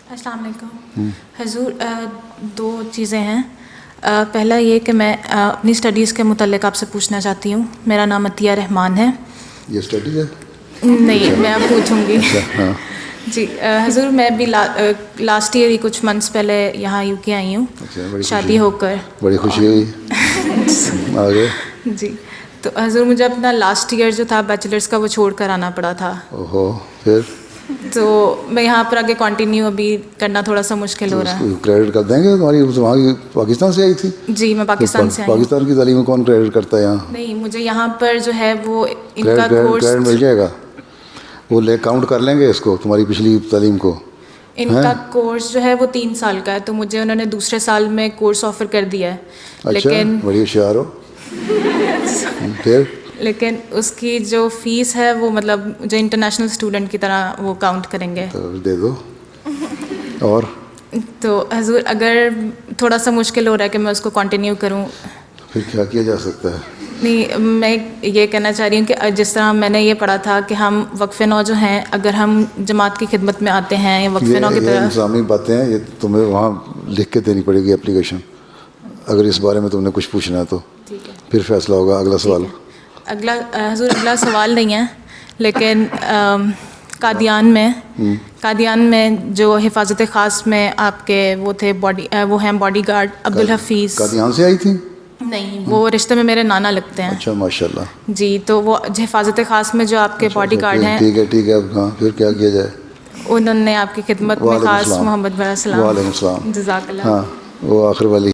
السلام علیکم حضور. دو چیزیں ہیں. پہلا یہ کہ میں اپنی اسٹڈیز کے متعلق آپ سے پوچھنا چاہتی ہوں. میرا نام عطیہ رحمان ہے. یہ اسٹڈی ہے؟ نہیں، میں اب پوچھوں گی. جی حضور، میں بھی لاسٹ ایئر ہی کچھ منتھس پہلے یہاں یو کے آئی ہوں شادی ہو کر. بڑی خوشی ہوئی. آگے. جی تو حضور، مجھے اپنا لاسٹ ایئر جو تھا بیچلرس کا وہ چھوڑ کر آنا پڑا تھا. اوہو. پھر تو میں یہاں پر آگے کنٹینیو ابھی کرنا تھوڑا سا مشکل ہو رہا ہے. کریڈٹ کر دیں گے؟ تمہاری وہاں پاکستان سے آئی تھی؟ جی میں پاکستان سے آئی ہوں. پاکستان کی تعلیم کون کریڈٹ کرتا ہے یہاں؟ نہیں، مجھے یہاں پر جو ہے وہ ان کا کورس کریڈٹ مل جائے گا. وہ کاؤنٹ کر لیں گے اس کو، تمہاری پچھلی تعلیم کو. ان کا کورس جو ہے وہ 3 سال کا ہے، تو مجھے انہوں نے دوسرے سال میں کورس آفر کر دیا ہے. لیکن بڑی ہوشیار ہو. پھر لیکن اس کی جو فیس ہے وہ مطلب جو انٹرنیشنل اسٹوڈنٹ کی طرح وہ کاؤنٹ کریں گے. دے دو. اور تو حضور اگر تھوڑا سا مشکل ہو رہا ہے کہ میں اس کو کنٹینیو کروں. پھر کیا کیا جا سکتا ہے؟ نہیں، میں یہ کہنا چاہ رہی ہوں کہ جس طرح میں نے یہ پڑھا تھا کہ ہم وقف نو جو ہیں، اگر ہم جماعت کی خدمت میں آتے ہیں یا وقف نو کی طرح. انتظامی باتیں ہیں، یہ تمہیں وہاں لکھ کے دینی پڑے گی اپلیکیشن، اگر اس بارے میں تم نے کچھ پوچھنا ہے تو. ٹھیک ہے، پھر فیصلہ ہوگا. اگلا سوال. حضور اگلا سوال نہیں ہے، لیکن قادیان میں جو حفاظت خاص میں آپ کے وہ تھے وہ ہیں باڈی گارڈ عبدالحفیظ. قادیان سے آئی تھی؟ نہیں، وہ رشتے میں میرے نانا لگتے ہیں. اچھا، ماشاء اللہ. جی تو وہ حفاظت خاص میں جو آپ کے باڈی گارڈ ہیں. ٹھیک ہے. ہاں، پھر کیا کیا جائے؟ انہوں نے آپ کی خدمت میں خاص محمد بڑا سلام. وعلیکم السلام. جزاک اللہ. ہاں، وہ آخر والی